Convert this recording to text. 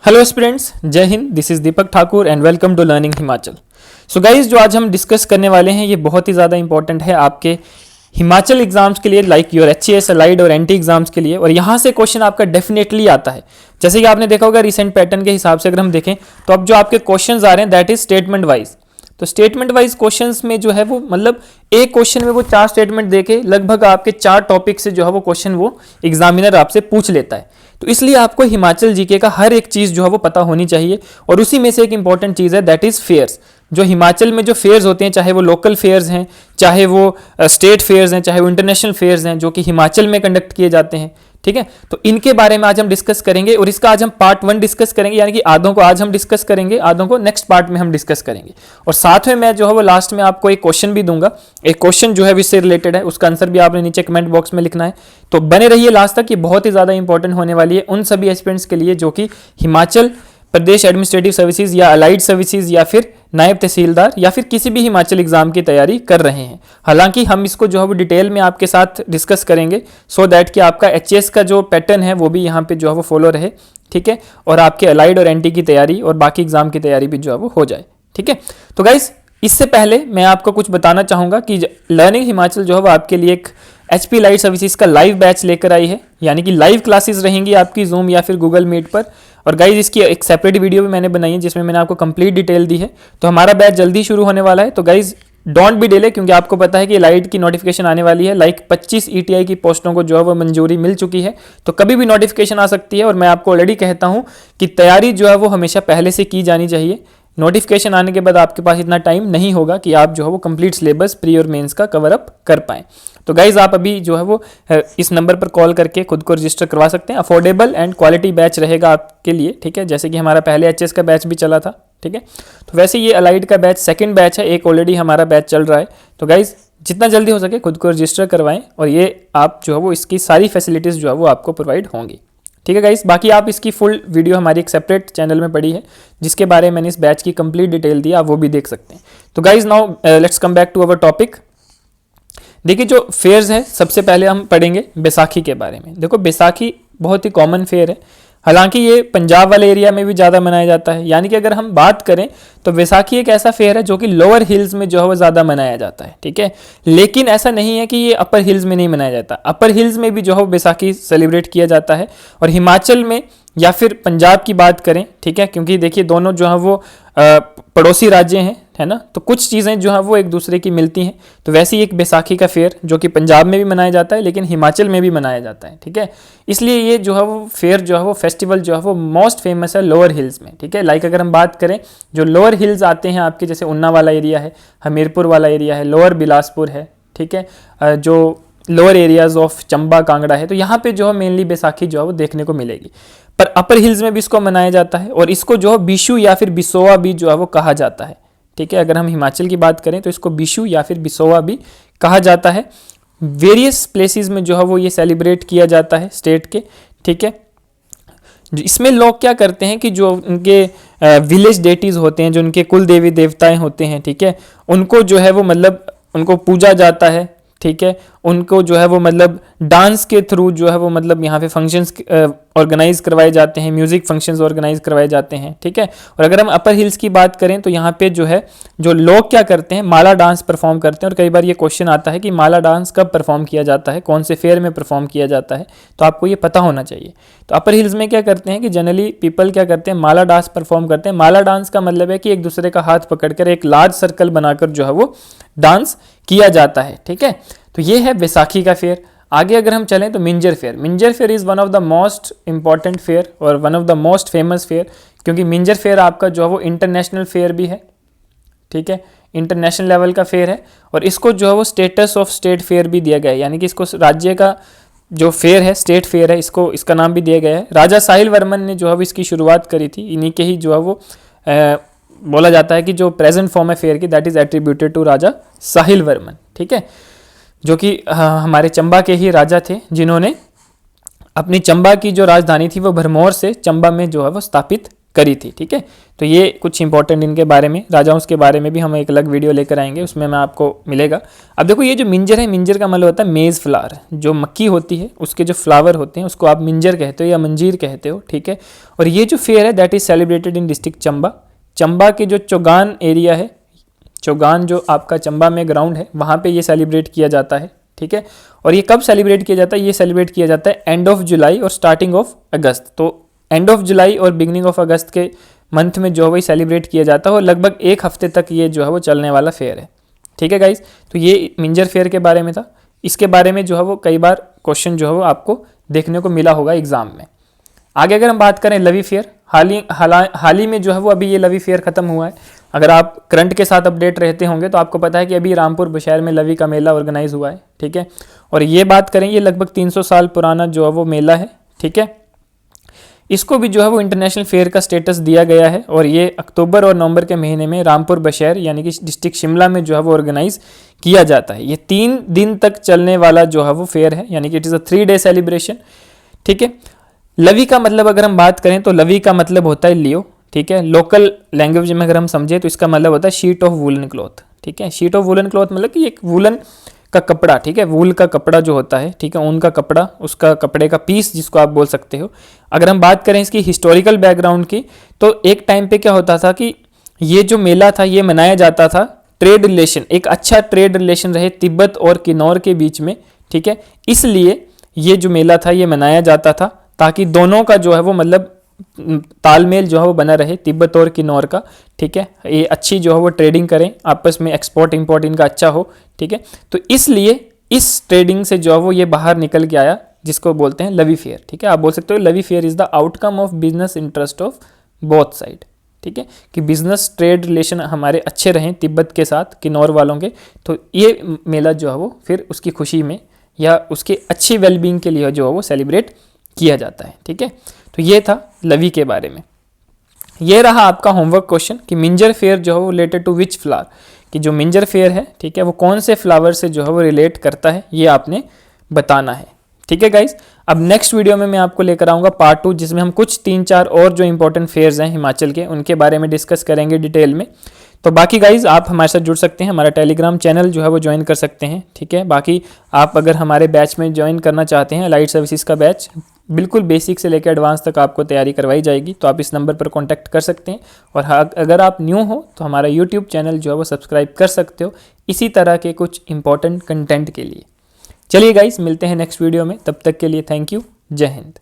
Hello students, जय हिंद। This is Deepak Thakur and welcome to learning Himachal. So guys, जो आज हम डिस्कस करने वाले हैं ये बहुत ही ज़्यादा इंपॉर्टेंट है आपके हिमाचल एग्जाम्स के लिए, लाइक योर HAS अलाइड और NT एग्जाम्स के लिए। और यहाँ से क्वेश्चन आपका डेफिनेटली आता है। जैसे कि आपने देखा होगा रिसेंट पैटर्न के हिसाब से अगर हम देखें तो अब जो आपके क्वेश्चन आ रहे हैं दैट इज स्टेटमेंट वाइज। तो स्टेटमेंट वाइज क्वेश्चंस में जो है वो मतलब एक क्वेश्चन में वो 4 स्टेटमेंट देके लगभग आपके 4 टॉपिक से जो है वो क्वेश्चन वो एग्जामिनर आपसे पूछ लेता है। तो इसलिए आपको हिमाचल जीके का हर एक चीज़ जो है वो पता होनी चाहिए। और उसी में से एक इंपॉर्टेंट चीज़ है दैट इज़ फेयर्स। जो हिमाचल में जो फेयर्स होते हैं, चाहे वो लोकल फेयर्स हैं, चाहे वो स्टेट फेयर्स हैं, चाहे वो इंटरनेशनल फेयर्स हैं, जो कि हिमाचल में कंडक्ट किए जाते हैं, ठीक है। तो इनके बारे में आज हम डिस्कस करेंगे और इसका आज हम पार्ट 1 डिस्कस करेंगे, यानी कि आधों को आज हम डिस्कस करेंगे, आधों को नेक्स्ट पार्ट में हम डिस्कस करेंगे। और साथ में मैं जो है वो लास्ट में आपको एक क्वेश्चन भी दूंगा। एक क्वेश्चन जो है इससे रिलेटेड है, उसका आंसर भी आपने नीचे कमेंट बॉक्स में लिखना है। तो बने रहिए लास्ट तक, ये बहुत ही ज़्यादा इंपॉर्टेंट होने वाली है उन सभी एस्पिरेंट्स के लिए जो कि हिमाचल प्रदेश एडमिनिस्ट्रेटिव सर्विसेज या अलाइड सर्विसेज या फिर नायब तहसीलदार या फिर किसी भी हिमाचल एग्जाम की तैयारी कर रहे हैं। हालांकि हम इसको जो है वो डिटेल में आपके साथ डिस्कस करेंगे सो दैट कि आपका HAS का जो पैटर्न है वो भी यहाँ पे जो है वो फॉलो रहे, ठीक है। और आपके अलाइड और NT की तैयारी और बाकी एग्जाम की तैयारी भी जो है वो हो जाए, ठीक है। तो गाइस, इससे पहले मैं आपको कुछ बताना चाहूँगा कि लर्निंग हिमाचल जो है वो आपके लिए एक HP लाइट सर्विसेज का लाइव बैच लेकर आई है, यानी कि लाइव क्लासेस रहेंगी आपकी Zoom या फिर Google Meet पर। और गाइज, इसकी एक सेपरेट वीडियो भी मैंने बनाई है जिसमें मैंने आपको कंप्लीट डिटेल दी है। तो हमारा बैच जल्दी शुरू होने वाला है। तो गाइज, डोंट बी डिले, क्योंकि आपको पता है कि लाइट की नोटिफिकेशन आने वाली है। लाइक 25 ETI की पोस्टों को जो है वो मंजूरी मिल चुकी है। तो कभी भी नोटिफिकेशन आ सकती है। और मैं आपको ऑलरेडी कहता हूँ कि तैयारी जो है वो हमेशा पहले से की जानी चाहिए। नोटिफिकेशन आने के बाद आपके पास इतना टाइम नहीं होगा कि आप जो है वो कंप्लीट सिलेबस प्री और मेंस का कवर अप कर पाएँ। तो गाइज, आप अभी जो है वो इस नंबर पर कॉल करके खुद को रजिस्टर करवा सकते हैं। अफोर्डेबल एंड क्वालिटी बैच रहेगा आपके लिए, ठीक है। जैसे कि हमारा पहले HAS का बैच भी चला था, ठीक है। तो वैसे ये अलाइड का बैच सेकंड बैच है, एक ऑलरेडी हमारा बैच चल रहा है। तो गाइज, जितना जल्दी हो सके खुद को रजिस्टर करवाएं और ये आप जो है वो इसकी सारी फैसिलिटीज़ जो है वो आपको प्रोवाइड होंगी, ठीक है गाइस। बाकी आप इसकी फुल वीडियो हमारी एक सेपरेट चैनल में पड़ी है जिसके बारे में मैंने इस बैच की कंप्लीट डिटेल दी, आप वो भी देख सकते हैं। तो guys, now let's come back to our topic. देखिए, जो फेयर्स है सबसे पहले हम पढ़ेंगे बैसाखी के बारे में। देखो, बैसाखी बहुत ही कॉमन फेयर है। हालांकि ये पंजाब वाले एरिया में भी ज़्यादा मनाया जाता है। यानी कि अगर हम बात करें तो बैसाखी एक ऐसा फेयर है जो कि लोअर हिल्स में जो है वो ज़्यादा मनाया जाता है, ठीक है। लेकिन ऐसा नहीं है कि ये अपर हिल्स में नहीं मनाया जाता। अपर हिल्स में भी जो है बैसाखी सेलिब्रेट किया जाता है। और हिमाचल में या फिर पंजाब की बात करें, ठीक है, क्योंकि देखिए दोनों जो है वो पड़ोसी राज्य हैं, है ना। तो कुछ चीज़ें जो है वो एक दूसरे की मिलती हैं। तो वैसे ही एक बैसाखी का फेयर जो कि पंजाब में भी मनाया जाता है लेकिन हिमाचल में भी मनाया जाता है, ठीक है। इसलिए ये जो है वो फेयर जो है वो फेस्टिवल जो है वो मोस्ट फेमस है लोअर हिल्स में, ठीक है। लाइक अगर हम बात करें जो लोअर हिल्स आते हैं आपके, जैसे उन्ना वाला एरिया है, हमीरपुर वाला एरिया है, लोअर बिलासपुर है, ठीक है, जो lower areas of Chamba Kangra है, तो यहाँ पे जो है मेनली बैसाखी जो है वो देखने को मिलेगी। पर अपर हिल्स में भी इसको मनाया जाता है और इसको जो है बिशु या फिर बिसोआ भी जो है वो कहा जाता है, ठीक है। अगर हम हिमाचल की बात करें तो इसको बिशु या फिर बिसोआ भी कहा जाता है। वेरियस प्लेसेस में जो है वो ये सेलिब्रेट किया जाता है स्टेट के, ठीक है। इसमें लोग क्या करते हैं कि जो उनके विलेज डेटीज होते हैं, जो उनके कुल देवी देवताएं होते हैं, ठीक है, उनको जो है वो मतलब उनको पूजा जाता है, ठीक है। उनको जो है वो मतलब डांस के थ्रू जो है वो मतलब यहाँ पे फंक्शंस ऑर्गेनाइज करवाए जाते हैं, म्यूजिक फंक्शंस ऑर्गेनाइज करवाए जाते हैं, ठीक है। और अगर हम अपर हिल्स की बात करें तो यहाँ पे जो है जो लोग क्या करते हैं, माला डांस परफॉर्म करते हैं। और कई बार ये क्वेश्चन आता है कि माला डांस कब परफॉर्म किया जाता है, कौन से फेयर में परफॉर्म किया जाता है, तो आपको ये पता होना चाहिए। तो अपर हिल्स में क्या करते हैं कि जनरली पीपल क्या करते हैं, माला डांस परफॉर्म करते हैं। माला डांस का मतलब है कि एक दूसरे का हाथ पकड़कर एक लार्ज सर्कल बनाकर जो है वो डांस किया जाता है, ठीक है। तो ये है बैसाखी का फेयर। आगे अगर हम चलें तो Minjar fair. Minjar fair is one of the most important fair और one of the most famous fair, क्योंकि मिंजर फेयर आपका जो है वो इंटरनेशनल फेयर भी है, ठीक है, इंटरनेशनल लेवल का फेयर है। और इसको जो है वो स्टेटस ऑफ स्टेट फेयर भी दिया गया है, यानी कि इसको राज्य का जो फेयर है, स्टेट फेयर है, इसको इसका नाम भी दिया गया है। राजा साहिल वर्मन ने जो है वो इसकी शुरुआत करी थी। इन्हीं के ही जो है वो बोला जाता है कि जो प्रेजेंट फॉर्म है फेयर की दैट इज एट्रीब्यूटेड टू राजा साहिल वर्मन, ठीक है, जो कि हमारे चंबा के ही राजा थे जिन्होंने अपनी चंबा की जो राजधानी थी वो भरमौर से चंबा में जो है वो स्थापित करी थी। ठीक है, तो ये कुछ इंपॉर्टेंट इनके बारे में, राजाओं के बारे में भी हम एक अलग वीडियो लेकर आएंगे, उसमें मैं आपको मिलेगा। अब देखो ये जो मिंजर है, मिंजर का मतलब होता है मेज़ फ्लावर, जो मक्की होती है उसके जो फ्लावर होते हैं उसको आप मिंजर कहते हो या मंजीर कहते हो। ठीक है, और ये जो फेयर है that is celebrated in district Chamba. Chamba के जो चौगान एरिया है, चौगान जो आपका चंबा में ग्राउंड है, वहाँ पे ये सेलिब्रेट किया जाता है। ठीक है, और ये कब सेलिब्रेट किया जाता है? ये सेलिब्रेट किया जाता है एंड ऑफ जुलाई और स्टार्टिंग ऑफ अगस्त। तो एंड ऑफ जुलाई और बिगनिंग ऑफ अगस्त के मंथ में जो है वही सेलिब्रेट किया जाता है और लगभग एक हफ्ते तक ये जो है वो चलने वाला फेयर है। ठीक है गाइज, तो ये मिंजर फेयर के बारे में था। इसके बारे में जो है वो कई बार क्वेश्चन जो है वो आपको देखने को मिला होगा एग्जाम में। आगे अगर हम बात करें लवी फेयर, हाल ही में जो है वो अभी ये लवी फेयर खत्म हुआ है। अगर आप करंट के साथ अपडेट रहते होंगे तो आपको पता है कि अभी रामपुर बुशहर में लवी का मेला ऑर्गेनाइज हुआ है। ठीक है, और ये बात करें, ये लगभग 300 साल पुराना जो है वो मेला है। ठीक है, इसको भी जो है वो इंटरनेशनल फेयर का स्टेटस दिया गया है और ये अक्टूबर और नवंबर के महीने में रामपुर बुशहर यानी कि डिस्ट्रिक्ट शिमला में जो है वो ऑर्गेनाइज किया जाता है। ये 3 दिन तक चलने वाला जो है वो फेयर है, यानी कि it is a 3 day celebration. ठीक है, लवी का मतलब अगर हम बात करें तो लवी का मतलब होता है लियो। ठीक है, लोकल लैंग्वेज में अगर हम समझे तो इसका मतलब होता है शीट ऑफ वुलन क्लॉथ। ठीक है, शीट ऑफ वुलन क्लॉथ मतलब कि एक वुलन का कपड़ा। ठीक है, वूल का कपड़ा जो होता है, ठीक है, ऊन का कपड़ा, उसका कपड़े का पीस जिसको आप बोल सकते हो। अगर हम बात करें इसकी हिस्टोरिकल बैकग्राउंड की, तो एक टाइम पे क्या होता था कि ये जो मेला था ये मनाया जाता था ट्रेड रिलेशन, एक अच्छा ट्रेड रिलेशन रहे तिब्बत और किन्नौर के बीच में। ठीक है, इसलिए ये जो मेला था ये मनाया जाता था ताकि दोनों का जो है वो मतलब तालमेल जो है वो बना रहे, तिब्बत और किन्नौर का। ठीक है, ये अच्छी जो है वो ट्रेडिंग करें आपस में, एक्सपोर्ट इंपोर्ट इनका अच्छा हो। ठीक है, तो इसलिए इस ट्रेडिंग से जो है वो ये बाहर निकल के आया, जिसको बोलते हैं लवी फेयर। ठीक है, आप बोल सकते हो Lavi fair is the outcome of business interest of both side. ठीक है, कि बिजनेस ट्रेड रिलेशन हमारे अच्छे रहें तिब्बत के साथ, किन्नौर वालों के, तो ये मेला जो है वो फिर उसकी खुशी में या उसके अच्छी वेलबींग के लिए जो है वो सेलिब्रेट किया जाता है। ठीक है, तो ये था लवी के बारे में। ये रहा आपका होमवर्क क्वेश्चन कि मिंजर फेयर जो है वो रिलेटेड टू विच फ्लावर, कि जो मिंजर फेयर है, ठीक है, वो कौन से फ्लावर से जो है वो रिलेट करता है, ये आपने बताना है। ठीक है गाइज, अब नेक्स्ट वीडियो में मैं आपको लेकर आऊँगा पार्ट 2, जिसमें हम कुछ 3-4 और जो इंपॉर्टेंट फेयर्स हैं हिमाचल के, उनके बारे में डिस्कस करेंगे डिटेल में। तो बाकी गाइज आप हमारे साथ जुड़ सकते हैं, हमारा टेलीग्राम चैनल जो है वो ज्वाइन कर सकते हैं। ठीक है, बाकी आप अगर हमारे बैच में ज्वाइन करना चाहते हैं, लाइट सर्विसेज का बैच, बिल्कुल बेसिक से लेकर एडवांस तक आपको तैयारी करवाई जाएगी, तो आप इस नंबर पर कांटेक्ट कर सकते हैं। और हाँ, अगर आप न्यू हो तो हमारा यूट्यूब चैनल जो है वो सब्सक्राइब कर सकते हो इसी तरह के कुछ इंपॉर्टेंट कंटेंट के लिए। चलिए गाइस, मिलते हैं नेक्स्ट वीडियो में, तब तक के लिए थैंक यू, जय हिंद।